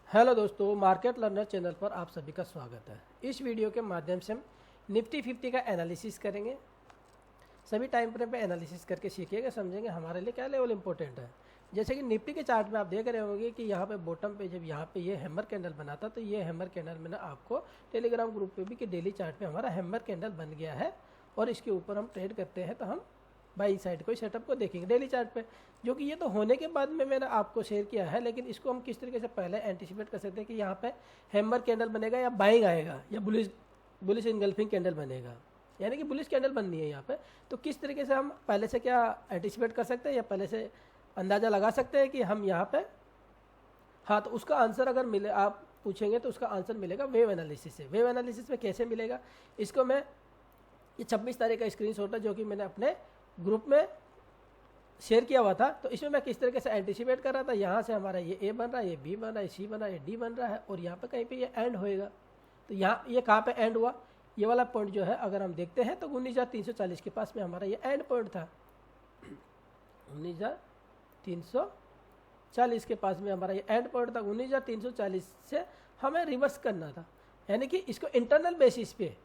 Hello दोस्तों, market learner channel पर आप सभी का स्वागत है। इस वीडियो के माध्यम से हम निफ्टी 50 का एनालिसिस करेंगे। सभी टाइम फ्रेम पे एनालिसिस करके सीखिएगा, समझेंगे हमारे लिए क्या लेवल इंपॉर्टेंट है। जैसे कि निफ्टी के चार्ट में आप देख रहे होंगे कि यहाँ पे बॉटम पे जब यहाँ पे ये हैमर कैंडल बना था, तो ये हैमर कैंडल मैंने आपको टेलीग्राम ग्रुप पे भी कि डेली चार्ट पे हमारा हैमर कैंडल बन गया है और इसके ऊपर हम ट्रेड करते हैं, तो हम बाई साइड को सेटअप को देखेंगे डेली चार्ट पे। जो कि ये तो होने के बाद में मैंने आपको शेयर किया है, लेकिन इसको हम किस तरीके से पहले एंटिसिपेट कर सकते हैं कि यहाँ पे हैमर कैंडल बनेगा या बाइंग आएगा या बुलिश इनगल्फिंग कैंडल बनेगा, यानी कि बुलिश कैंडल बननी है यहाँ पे। तो किस तरीके से हम पहले से क्या एंटिसिपेट कर सकते हैं या पहले से अंदाज़ा लगा सकते हैं कि हम यहाँ पे, हाँ, तो उसका आंसर अगर मिले, आप पूछेंगे तो उसका आंसर मिलेगा वेव एनालिसिस से। वेव एनालिसिस में कैसे मिलेगा, इसको मैं ये 26 तारीख का स्क्रीनशॉट है जो कि मैंने अपने ग्रुप में शेयर किया हुआ था। तो इसमें मैं किस तरीके से एंटिसिपेट कर रहा था, यहाँ से हमारा ये ए बन रहा है, ये बी बन रहा है, सी बन रहा है, ये डी बन रहा है और यहाँ पे कहीं पे ये एंड होएगा। तो यहाँ ये कहाँ पे एंड हुआ, ये वाला पॉइंट जो है अगर हम देखते हैं तो 19,340 के पास में हमारा ये एंड पॉइंट था। 19,340 के पास में हमारा ये एंड पॉइंट था। 19,340 से हमें रिवर्स करना था, यानी कि इसको इंटरनल बेसिस पे,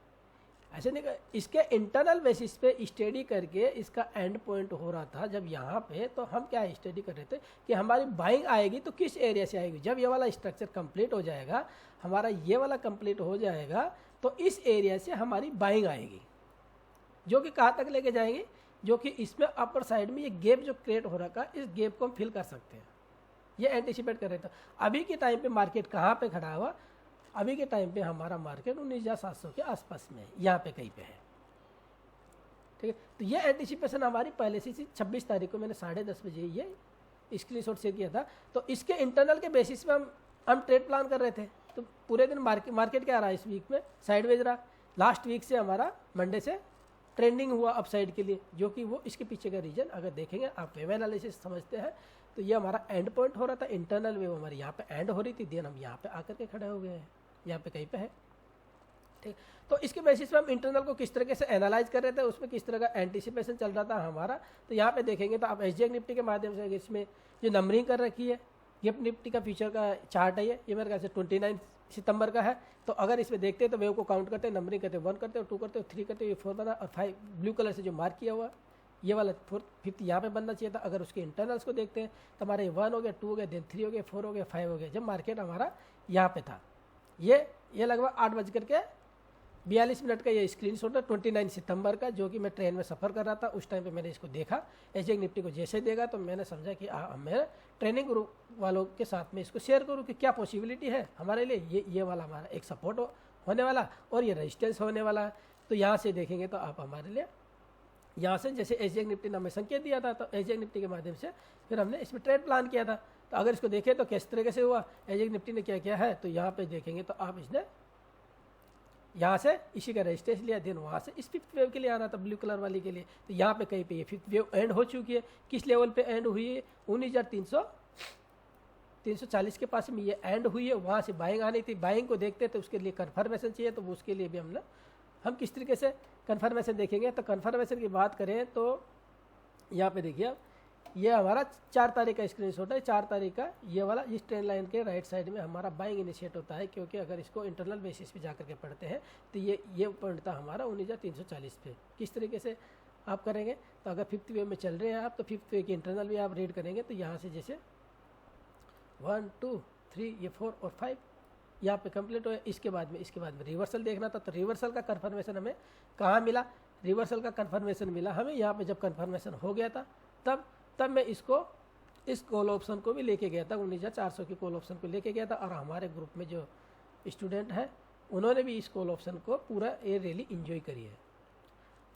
ऐसे नहीं, इसके इंटरनल बेसिस पे स्टडी करके इसका एंड पॉइंट हो रहा था जब यहाँ पे। तो हम क्या स्टडी कर रहे थे कि हमारी बाइंग आएगी तो किस एरिया से आएगी। जब ये वाला स्ट्रक्चर कंप्लीट हो जाएगा, हमारा ये वाला कंप्लीट हो जाएगा, तो इस एरिया से हमारी बाइंग आएगी, जो कि कहाँ तक लेके जाएंगे, जो कि इसमें अपर साइड में ये गैप जो क्रिएट हो रखा, इस गैप को हम फिल कर सकते हैं। ये एंटिसिपेट कर रहे थे। अभी के टाइम पे मार्केट कहाँ पे खड़ा हुआ, अभी के टाइम पे हमारा मार्केट 19,700 के आसपास में यहाँ पे कहीं पे है, ठीक है। तो ये एंटिसिपेशन हमारी पहले से 26 तारीख को मैंने 10:30 बजे ये स्क्रीनशॉट शेयर किया था। तो इसके इंटरनल के बेसिस पे हम ट्रेड प्लान कर रहे थे। तो पूरे दिन मार्केट क्या रहा इस वीक में, साइडवेज रहा। लास्ट वीक से हमारा मंडे से ट्रेंडिंग हुआ अपसाइड के लिए, जो कि वो इसके पीछे का रीजन अगर देखेंगे, आप वेव एनालिसिस समझते हैं, तो ये हमारा एंड पॉइंट हो रहा था। इंटरनल वेव हमारी यहाँ पे एंड हो रही थी, देन हम यहाँ पे आकर के खड़े हो गए हैं, यहाँ पे कहीं पे है, ठीक। तो इसके बेसिस पे हम इंटरनल को किस तरीके से एनालाइज कर रहे थे, उसमें किस तरह का एंटिसिपेशन चल रहा था हमारा। तो यहाँ पे देखेंगे तो आप एसजीएक्स निफ्टी के माध्यम से इसमें जो नंबरिंग कर रखी है, गिफ्ट निफ्टी का फ्यूचर का चार्ट है, ये मेरे ख्याल से 29 सितंबर का है। तो अगर इसमें देखते हैं तो वेव को काउंट करते हैं, नंबरिंग करते हैं, 1 करते हैं, 2 करते हैं, 3 करते हैं, ये 4 बना और 5 ब्लू कलर से जो मार्क किया हुआ, ये वाला 4 5 यहाँ पे बनना चाहिए था। अगर उसके इंटरनल्स को देखते हैं तो हमारे 1 हो गया, 2 हो गया, देन 3 हो गया, 4 हो गया, 5 हो गया, जब मार्केट हमारा यहाँ पे था। ये लगभग 8:42 का ये स्क्रीनशॉट है 29 सितंबर का, जो कि मैं ट्रेन में सफ़र कर रहा था। उस टाइम पे मैंने इसको देखा, एसजीएक्स निफ्टी को जैसे देखा तो मैंने समझा कि मैं ट्रेनिंग ग्रुप वालों के साथ में इसको शेयर करूँ कि क्या पॉसिबिलिटी है हमारे लिए। ये वाला हमारा एक सपोर्ट होने वाला और ये रेजिस्टेंस होने वाला है। तो यहाँ से देखेंगे तो आप हमारे लिए यहाँ से जैसे एसजीएक्स निफ्टी ने हमें संकेत दिया था, तो एसजीएक्स निफ्टी के माध्यम से फिर हमने इसमें ट्रेड प्लान किया था। तो अगर इसको देखें तो किस तरीके से हुआ, एसजीएक्स निफ्टी ने क्या किया है, तो यहाँ पे देखेंगे तो आप इसने यहाँ से इसी का रेजिस्टेंस लिया, देन वहाँ से इस 5th वेव के लिए आना था, ब्लू कलर वाली के लिए। तो यहाँ पे कहीं पे ये 5th वेव एंड हो चुकी है। किस लेवल पे एंड हुई है, 19,340 के पास में ये एंड हुई है। वहाँ से बाइंग आनी थी, बाइंग को देखते तो उसके लिए कन्फर्मेशन चाहिए, तो उसके लिए भी हम किस तरीके से कन्फर्मेशन देखेंगे। तो कन्फर्मेशन की बात करें तो यहाँ पे देखिए, ये हमारा 4 तारीख का स्क्रीनशॉट है। 4 तारीख का ये वाला, इस ट्रेंड लाइन के राइट साइड में हमारा बाइंग इनिशिएट होता है, क्योंकि अगर इसको इंटरनल बेसिस पे जाकर के पढ़ते हैं तो ये पॉइंट था हमारा 19,340 पे। किस तरीके से आप करेंगे, तो अगर 5th वेव में चल रहे हैं आप, तो 5th वेव की इंटरनल भी आप रीड करेंगे। तो यहाँ से जैसे 1 2 3 ये 4 और 5 यहाँ पे कंप्लीट हुआ। इसके बाद में रिवर्सल देखना था। तो रिवर्सल का कन्फर्मेशन हमें कहाँ मिला, रिवर्सल का कन्फर्मेशन मिला हमें यहाँ पे। जब कन्फर्मेशन हो गया था तब मैं इस कॉल ऑप्शन को भी लेके गया था, 19,400 की कॉल ऑप्शन को लेके गया था। और हमारे ग्रुप में जो स्टूडेंट हैं उन्होंने भी इस कॉल ऑप्शन को पूरा ये रैली इंजॉय करी है।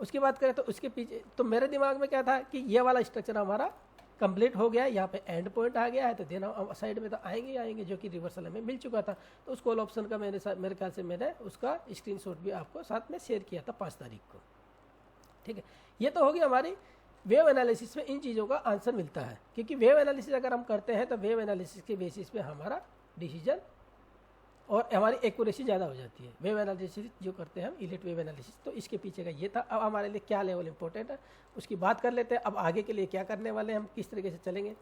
उसकी बात करें तो उसके पीछे तो मेरे दिमाग में क्या था कि ये वाला स्ट्रक्चर हमारा कंप्लीट हो गया है, यहाँ पे एंड पॉइंट आ गया है, तो देन साइड में तो आएंगे, जो कि रिवर्सल हमें मिल चुका था। तो उस कॉल ऑप्शन का मेरे ख्याल से मैंने उसका स्क्रीनशॉट भी आपको साथ में शेयर किया था 5 तारीख को, ठीक है। ये तो होगी हमारी वेव एनालिसिस में इन चीज़ों का आंसर मिलता है, क्योंकि वेव एनालिसिस अगर हम करते हैं तो वेव एनालिसिस के बेसिस पे हमारा डिसीजन और हमारी एक्यूरेसी ज़्यादा हो जाती है। वेव एनालिसिस जो करते हैं हम, इलीट वेव एनालिसिस, तो इसके पीछे का ये था। अब हमारे लिए क्या लेवल इंपॉर्टेंट है उसकी बात कर लेते हैं। अब आगे के लिए क्या करने वाले हैं, हम किस तरीके से चलेंगे।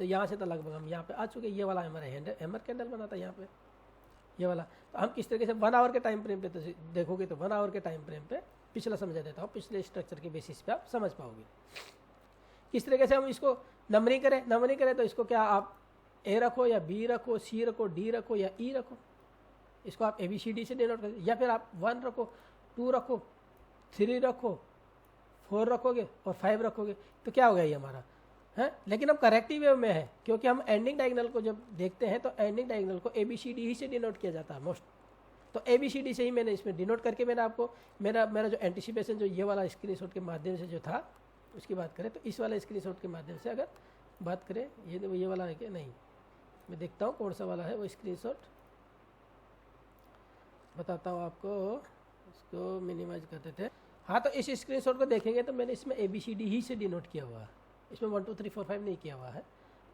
तो यहाँ से तो लगभग हम यहाँ पे आ चुके। ये वाला हमारा हैमर कैंडल बना था यहाँ पे, ये वाला। तो हम किस तरीके से 1 आवर के टाइम फ्रेम पे तो देखोगे तो 1 आवर के टाइम फ्रेम पे पिछला समझा देता हूँ, पिछले स्ट्रक्चर के बेसिस पे आप समझ पाओगे किस तरीके से हम इसको नंबरिंग करें तो इसको क्या आप ए रखो या बी रखो, सी रखो, डी रखो या ई रखो, इसको आप ABCD से डिनोट कर, या फिर आप 1 रखो, 2 रखो, 3 रखो, 4 रखोगे और 5 रखोगे तो क्या हो गया ये हमारा है। लेकिन हम करेक्टिव वेव में है, क्योंकि हम एंडिंग डायगोनल को जब देखते हैं तो एंडिंग डायगोनल को ABCD ही से डिनोट किया जाता है मोस्ट। तो ABCD से ही मैंने इसमें डिनोट करके मैंने आपको मेरा जो एंटिसिपेशन जो ये वाला स्क्रीनशॉट के माध्यम से जो था उसकी बात करें तो इस वाला स्क्रीनशॉट के माध्यम से अगर बात करें, ये वाला है कि नहीं, मैं देखता हूँ कौन सा वाला है वो स्क्रीनशॉट, बताता हूँ आपको। इसको मिनिमाइज करते थे। हाँ, तो इस स्क्रीनशॉट को देखेंगे तो मैंने इसमें ABCD ही से डिनोट किया हुआ है, इसमें 1 2 3 4 5 नहीं किया हुआ है।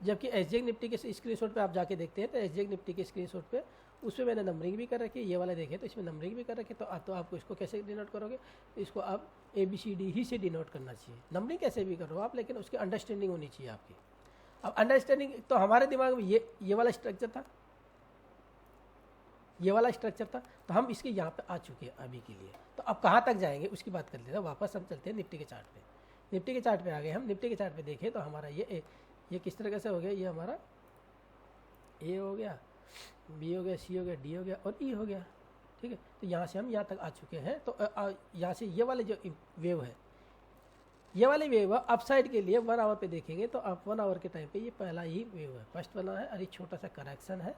जबकि SGX निफ्टी के स्क्रीनशॉट पे आप जाके देखते हैं तो SGX निफ्टी के स्क्रीनशॉट पे उसमें मैंने नंबरिंग भी कर रखी है, ये वाला देखें तो इसमें नंबरिंग भी कर रखी है। तो आपको इसको कैसे डिनोट करोगे, इसको आप ABCD ही से डिनोट करना चाहिए। नंबरिंग कैसे भी करो आप, लेकिन उसकी अंडरस्टैंडिंग होनी चाहिए आपकी। अब अंडरस्टैंडिंग तो हमारे दिमाग में ये वाला स्ट्रक्चर था, ये वाला स्ट्रक्चर था, तो हम इसके यहाँ पे आ चुके हैं अभी के लिए। तो अब कहाँ तक जाएंगे उसकी बात कर लेते हैं। वापस हम चलते हैं निफ्टी के चार्ट पे। निफ्टी के चार्ट पे आ गए हम। निफ्टी के चार्ट पे देखें तो हमारा ये किस तरह से हो गया, ये हमारा A हो गया, B हो गया, C हो गया, D हो गया और E हो गया। ठीक है, तो यहाँ से हम यहाँ तक आ चुके हैं। तो यहाँ से ये वाले जो वेव है, ये वाली वेव है अपसाइड के लिए 1 आवर पे देखेंगे तो आप 1 आवर के टाइम पे ये पहला ही वेव है, फर्स्ट बना है और एक छोटा सा करेक्शन है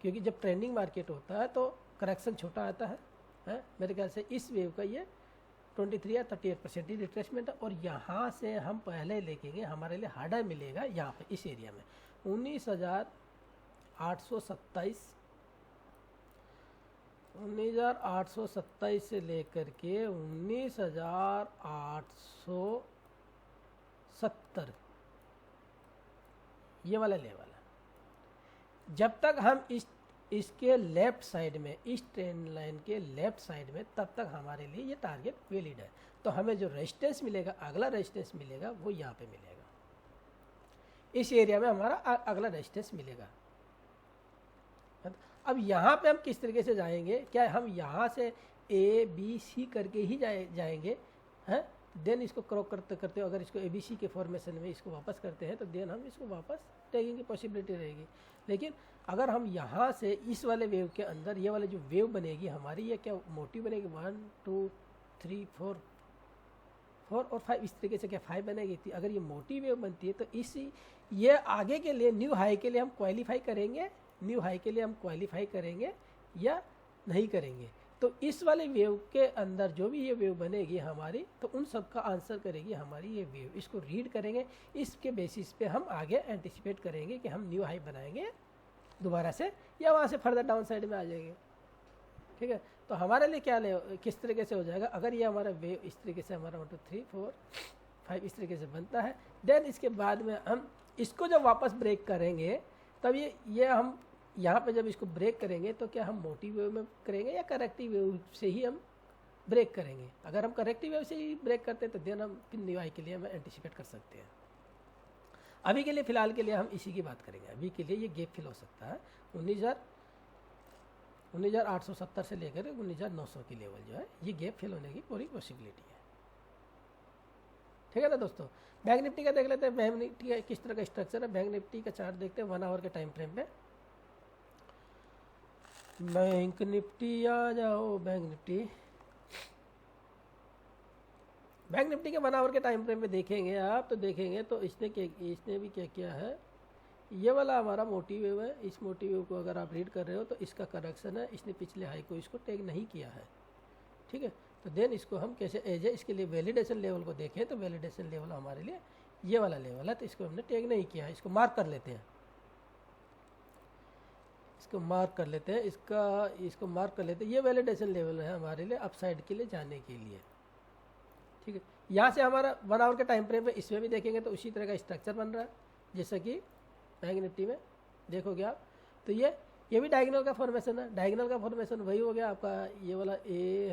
क्योंकि जब ट्रेंडिंग मार्केट होता है तो करेक्शन छोटा आता है। मेरे ख्याल से इस वेव का ये 23 या 38% रिट्रेसमेंट है। और यहाँ से हम पहले लेकेंगे, हमारे लिए हार्डर मिलेगा यहाँ पे इस एरिया में 19,827 से लेकर के 19,870 ये वाला लेवल है। जब तक हम इसके लेफ्ट साइड में, इस ट्रेंड लाइन के लेफ्ट साइड में, तब तक हमारे लिए ये टारगेट वैलिड है। तो हमें जो रेजिस्टेंस मिलेगा, अगला रेजिस्टेंस मिलेगा वो यहाँ पे मिलेगा, इस एरिया में हमारा अगला रेजिस्टेंस मिलेगा। अब यहाँ पे हम किस तरीके से जाएंगे, क्या हम यहाँ से ABC करके ही जाएंगे हैं, देन इसको क्रॉस करते करते अगर इसको ABC के फॉर्मेशन में इसको वापस करते हैं तो देन हम इसको वापस टेकिंग की पॉसिबिलिटी रहेगी। लेकिन अगर हम यहाँ से इस वाले वेव के अंदर, ये वाले जो वेव बनेगी हमारी, ये क्या मोटी बनेगी 1 2 3 4 और 5, इस तरीके से क्या 5 बनेगी। थी अगर ये मोटी वेव बनती है तो ये आगे के लिए न्यू हाई के लिए हम क्वालिफाई करेंगे, न्यू हाई के लिए हम क्वालिफाई करेंगे या नहीं करेंगे। तो इस वाले वेव के अंदर जो भी ये वेव बनेगी हमारी, तो उन सब का आंसर करेगी हमारी ये वेव। इसको रीड करेंगे, इसके बेसिस पे हम आगे एंटिसिपेट करेंगे कि हम न्यू हाई बनाएंगे दोबारा से या वहाँ से फर्दर डाउन साइड में आ जाएंगे। ठीक है, तो हमारे लिए क्या किस तरीके से हो जाएगा, अगर ये हमारा वेव इस तरीके से हमारा 1 2 3 4 5 इस तरीके से बनता है, देन इसके बाद में हम इसको जब वापस ब्रेक करेंगे तब ये हम यहाँ पे जब इसको ब्रेक करेंगे तो क्या हम मोटी वेव में करेंगे या करेक्टिव वेव से ही हम ब्रेक करेंगे। अगर हम करेक्टिव वेव से ही ब्रेक करते हैं तो देन हम फिर न्यू हाई के लिए हम एंटिसिपेट कर सकते हैं। अभी के लिए फ़िलहाल के लिए हम इसी की बात करेंगे। अभी के लिए ये गैप फिल हो सकता है 19,870 से लेकर 19,900 की लेवल जो है, ये गैप फिल होने की पूरी पॉसिबिलिटी है। ठीक है ना दोस्तों। बैंक निफ्टी का देख लेते हैं, बैंक निफ्टी का किस तरह का स्ट्रक्चर है। बैंक निफ्टी का चार्ट देखते हैं 1 आवर के टाइम फ्रेम पे। बैंक निफ्टी आ जाओ, बैंक निफ्टी के 1 आवर के टाइम फ्रेम पे देखेंगे आप, तो देखेंगे तो इसने भी क्या किया है, ये वाला हमारा मोटी वेव है। इस मोटी वेव को अगर आप रीड कर रहे हो तो इसका करेक्शन है, इसने पिछले हाई को इसको टैग नहीं किया है। ठीक है, तो देन इसको हम कैसे एज है, इसके लिए वैलिडेशन लेवल को देखें तो वैलिडेशन लेवल हमारे लिए ये वाला लेवल है, तो इसको हमने टैग नहीं किया है, इसको मार्क कर लेते हैं। इसको मार्क कर लेते हैं, इसको मार्क कर लेते हैं। ये वैलिडेशन लेवल है हमारे लिए अपसाइड के लिए जाने के लिए। ठीक है, यहाँ से हमारा 1 आवर के टाइम फ्रेम पे इसमें भी देखेंगे तो उसी तरह का स्ट्रक्चर बन रहा है जैसा कि बैंक निफ्टी में देखोगे आप। तो ये भी डायगोनल का फॉर्मेशन है। डायगोनल का फॉर्मेशन वही हो गया आपका, ये वाला ए